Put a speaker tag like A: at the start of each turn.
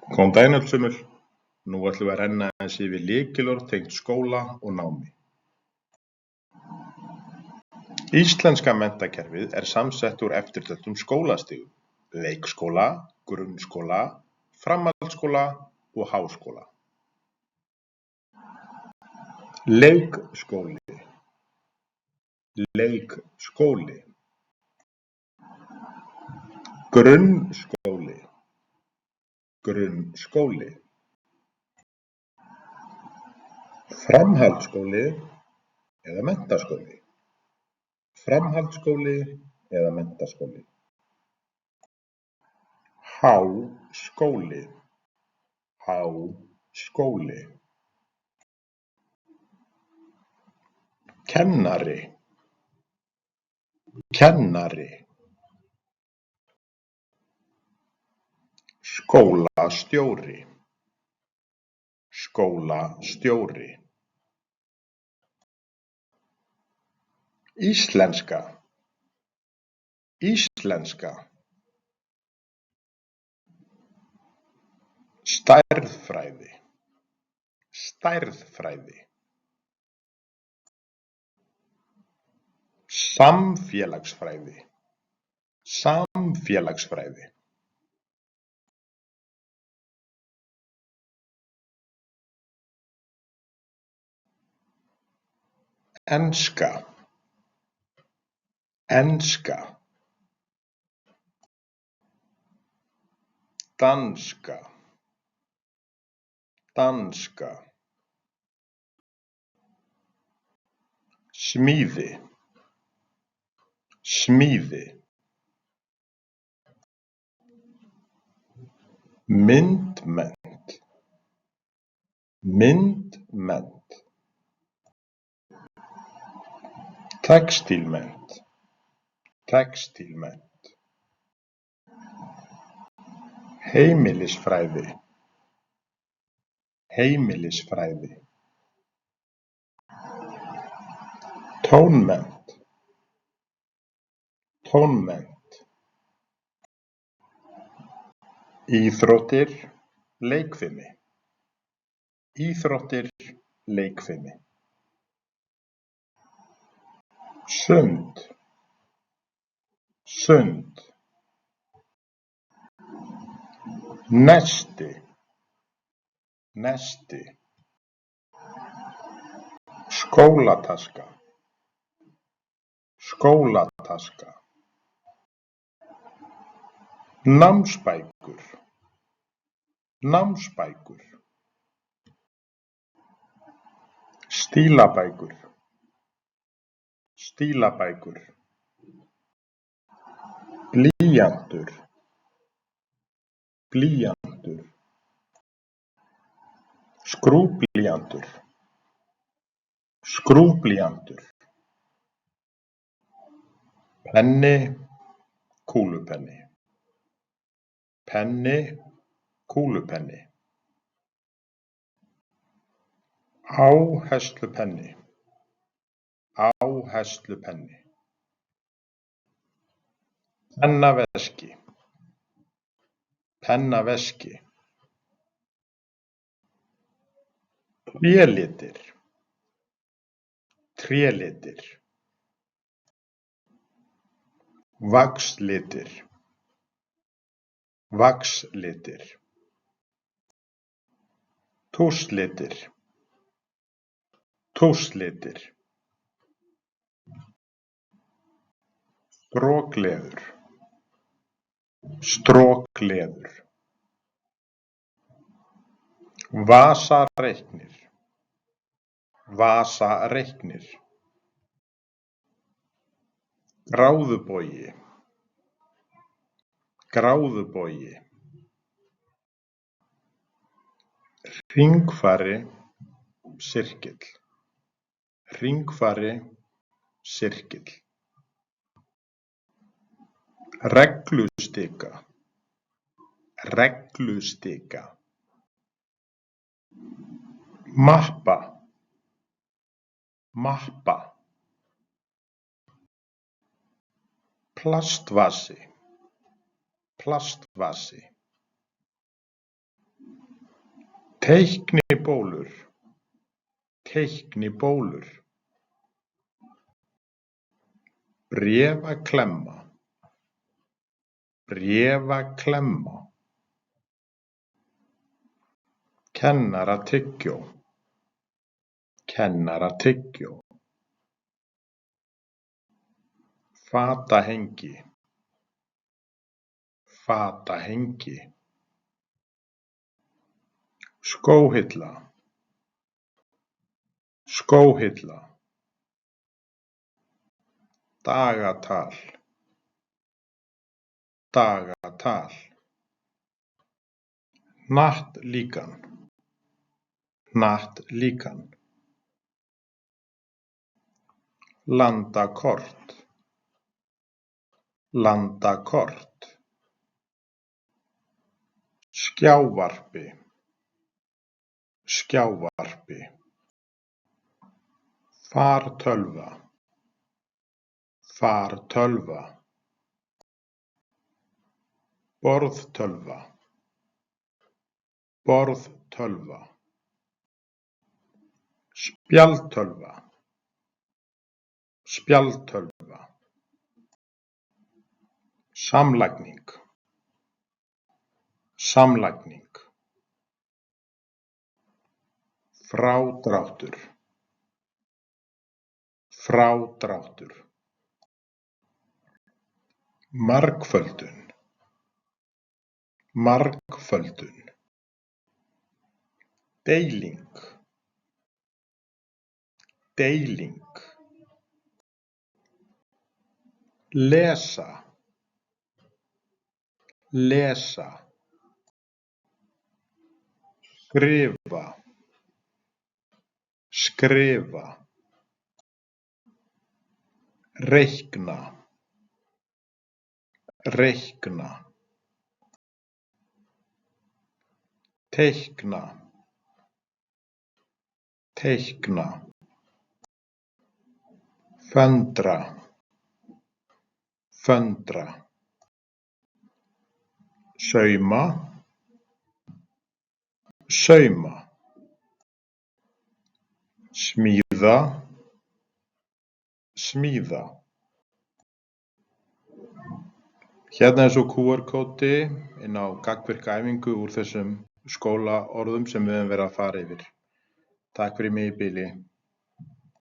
A: Góðan daginn öll sömul. Nú ætlum við að renna aðeins yfir lykilorð tengd skóla og námi. Íslenska menntakerfið er samsett úr eftirtöldum skólastigum: leikskóla, grunnskóla, framhaldsskóla og háskóla. Leikskóli, leikskóli. Grunnskóli, grunnskóli. Framhaldsskóli eða menntaskóli, framhaldsskóli eða menntaskóli. Háskóli, háskóli. Kennari, kennari. Skólastjóri, skólastjóri. Íslenska, íslenska. Stærðfræði, stærðfræði. Samfélagsfræði, samfélagsfræði. Enska, enska. Danska, danska. Smíði, smíði. Myndmennt, myndmennt. Textílmennt, textílmennt. Heimilisfræði, heimilisfræði. Tónmennt, tónmennt. Íþróttir, leikfimi, íþróttir, leikfimi. Sund, sund. Nesti, nesti. Skólataska, skólataska. Námsbækur, námsbækur. Stílabækur, stílabækur. Blýantur, blýantur. Skrúfblýantur, skrúfblýantur. Penni, kúlupenni, penni, kúlupenni. Áherslupenni, áherslupenni. Pennaveski, pennaveski. Trélitir, trélitir. Vaxlitir, vaxlitir. Tússlitir, tússlitir. Strokleður, strokleður. Vasareiknir, vasareiknir. Gráðubogi, gráðubogi. Hringfari, sirkill, hringfari, sirkill. Reglustika, reglustika. Mappa, mappa. Plastvasi, plastvasi. Teiknibólur. Teiknibólur. Bréfaklemma. Bréfaklemma. Kennaratyggjó. Kennaratyggjó. Fatahengi. Fatahengi. Skóhilla. Skóhilla. Dagatal. Dagatal. Hnattlíkan. Hnattlíkan. Landakort. Landakort. Skjávarpi. Skjávarpi. Fartölva. Fartölva. Borðtölva. Borðtölva. Spjaldtölva. Spjaldtölva. Samlagning. Samlagning. Frádráttur. Frádráttur. Margföldun. Margföldun. Deiling. Deiling. Lesa. Lesa. Skrifa. Skrifa. Reikna. Reikna. Teikna. Teikna. Föndra. Föndra. Sauma. Sauma. Smíða. Smíða. Hérna er svo QR-kódi inn á gagnvirka æfingu úr þessum skólaorðum sem við höfum verið að fara yfir. Takk fyrir mig í bili.